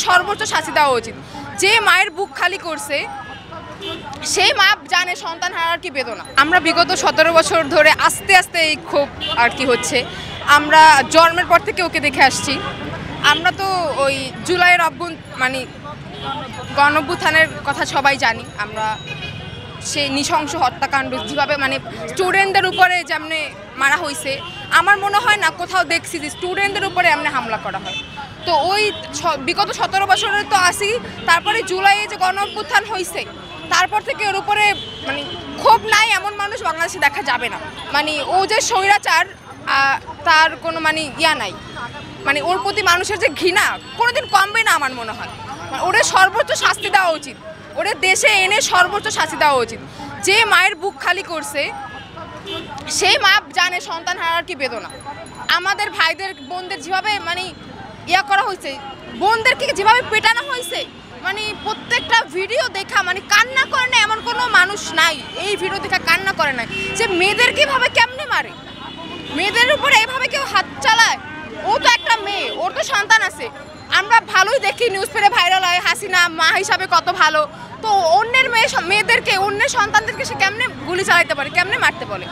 সর্বোচ্চ শাস্তি দেওয়া উচিত। যে মায়ের বুক খালি করছে সেই মা জানে সন্তান হারার কি বেদনা। আমরা বিগত 17 বছর ধরে আস্তে আস্তে এই ক্ষোভ আর কি হচ্ছে, আমরা জন্মের পর থেকে ওকে দেখে আসছি। আমরা তো ওই জুলাইয়ের মানে গণঅভ্যুত্থানের কথা সবাই জানি। আমরা সেই নৃশংস হত্যাকাণ্ড যেভাবে মানে স্টুডেন্টদের উপরে যেমনি মারা হয়েছে, আমার মনে হয় না কোথাও দেখছি যে স্টুডেন্টদের উপরে এমনি হামলা করা হয়। তো ওই বিগত 17 বছরের তো আসি, তারপরে জুলাইয়ে যে গণঅভ্যুত্থান হয়েছে তারপর থেকে ওর উপরে মানে ক্ষোভ নাই এমন মানুষ বাংলাদেশে দেখা যাবে না। মানে ও যে স্বৈরাচার তার কোনো মানে নাই, মানে ওর প্রতি মানুষের যে ঘৃণা কোনোদিন কমবে না আমার মনে হয়। ওরে সর্বোচ্চ শাস্তি দেওয়া উচিত, ওরে দেশে এনে সর্বোচ্চ শাস্তি দেওয়া উচিত। যে মায়ের বুক খালি করছে সেই মা জানে সন্তান হারার কি বেদনা। আমাদের ভাইদের বোনদের যেভাবে মানে করা হয়েছে, বোনদেরকে যেভাবে পেটানো হয়েছে, মানে প্রত্যেকটা ভিডিও দেখা মানে কান্না করে না এমন কোনো মানুষ নাই এই ভিডিও দেখা কান্না করে নাই। যে মেয়েদেরকে এভাবে কেমনে মারে, মেয়েদের উপরে এভাবে কেউ হাত চালায়। ও তো একটা মেয়ে, ওর তো সন্তান আছে। আমরা ভালোই দেখি নিউজ পেলে ভাইরাল হয় হাসিনা মা হিসাবে কত ভালো, তো অন্যের মেয়েদেরকে অন্যের সন্তানদেরকে সে কেমনে গুলি চালাইতে পারে, কেমনে মারতে বলে?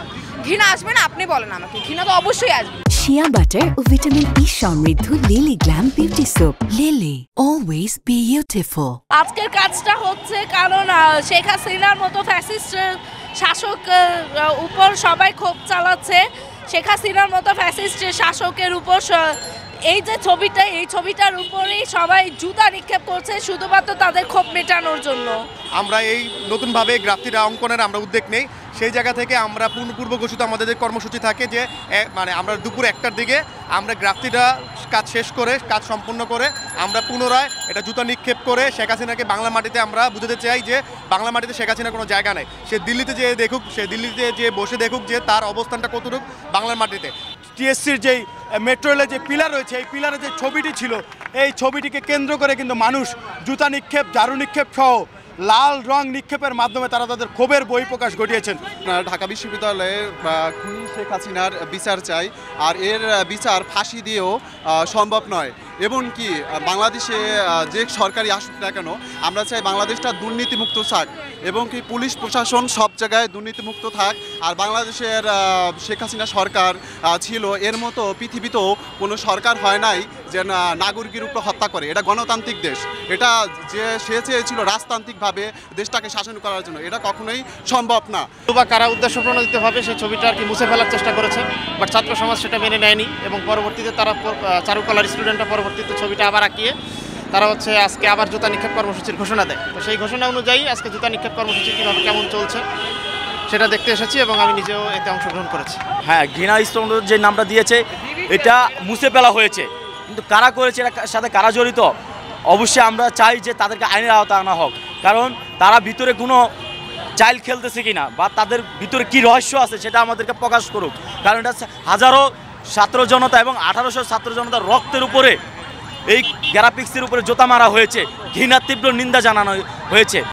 ঘৃণা আসবে না? আপনি বলেন আমাকে, ঘৃণা তো অবশ্যই আসবে। শিয়া বাটার ও ভিটামিন ই সমৃদ্ধ lily glam beauty soap. Lily always beautiful. আজকের কাজটা হচ্ছে কারণ শেখ হাসিনার মতো ফ্যাসিস্ট শাসক উপর সবাই ক্ষোভ চালাচ্ছে। শেখ হাসিনার মতো ফ্যাসিস্ট শাসকের উপর এই যে ছবিটা, এই ছবিটার উপরেই সবাই জুতা নিক্ষেপ করছে শুধুমাত্র তাদের ক্ষোভ মেটানোর জন্য। আমরা এই নতুনভাবে গ্রাফিতি অঙ্কনের আমরা উদ্যোগ নেই, সেই জায়গা থেকে আমরা পূর্ব ঘোষিত আমাদের কর্মসূচি থাকে যে মানে আমরা দুপুর 1টার দিকে আমরা গ্রাফিতিটা কাজ শেষ করে কাজ সম্পূর্ণ করে আমরা পুনরায় এটা জুতা নিক্ষেপ করে শেখ হাসিনাকে বাংলা মাটিতে আমরা বুঝাতে চাই যে বাংলা মাটিতে শেখ হাসিনার কোনো জায়গা নেই। সে দিল্লিতে যেয়ে দেখুক, সে দিল্লিতে যে বসে দেখুক যে তার অবস্থানটা কতটুকু বাংলার মাটিতে। টিএসসির যেই মেট্রো রেলের যে পিলার রয়েছে, এই পিলারের যে ছবিটি ছিল, এই ছবিটিকে কেন্দ্র করে কিন্তু মানুষ জুতা নিক্ষেপ, ঝাড়ু নিক্ষেপ সহ লাল রং নিক্ষেপের মাধ্যমে তারা তাদের ক্ষোভের বহিঃপ্রকাশ ঘটিয়েছেন। ঢাকা বিশ্ববিদ্যালয়ে খুনি শেখ হাসিনার বিচার চাই, আর এর বিচার ফাঁসি দিয়েও সম্ভব নয়। এমনকি বাংলাদেশে যে সরকারি আসুক না কেন, আমরা চাই বাংলাদেশটা দুর্নীতিমুক্ত থাক এবং কি পুলিশ প্রশাসন সব জায়গায় দুর্নীতিমুক্ত থাক। আর বাংলাদেশের শেখ হাসিনা সরকার ছিল, এর মতো পৃথিবীতেও কোনো সরকার হয় নাই যে নাগরিকের উপর হত্যা করে। এটা গণতান্ত্রিক দেশ, এটা যে সে চেয়েছিল রাজতান্ত্রিকভাবে দেশটাকে শাসন করার জন্য, এটা কখনোই সম্ভব না। বা কারা উদ্দেশ্য প্রণোদিতভাবে সেই ছবিটা আর কি মুছে ফেলার চেষ্টা করেছে, বাট ছাত্র সমাজ সেটা মেনে নেয়নি এবং পরবর্তীতে তারা চারুকলার স্টুডেন্টরা পরবর্তীতে ছবিটা আবার আঁকিয়ে তারা হচ্ছে আজকে আবার জুতা নিক্ষেপ কর্মসূচির ঘোষণা দেয়। তো সেই ঘোষণা অনুযায়ী আজকে জুতা নিক্ষেপ কর্মসূচি কীভাবে কেমন চলছে সেটা দেখতে এসেছি এবং আমি নিজেও এতে অংশগ্রহণ করেছি। হ্যাঁ, ঘৃণা স্তম্ভ যে নামটা দিয়েছে এটা মুছে ফেলা হয়েছে, কিন্তু কারা করেছে, এর সাথে কারা জড়িত, অবশ্যই আমরা চাই যে তাদেরকে আইনের আওতায় আনা হোক। কারণ তারা ভিতরে কোনো চাইল্ড খেলতেছে কিনা বা তাদের ভিতরে কি রহস্য আছে সেটা আমাদেরকে প্রকাশ করুক। কারণ এটা হাজারো ছাত্র জনতা এবং 1800 ছাত্র জনতার রক্তের উপরে এই গ্রাফিক্সের উপরে জোতা মারা হয়েছে, ঘৃণার তীব্র নিন্দা জানানো হয়েছে।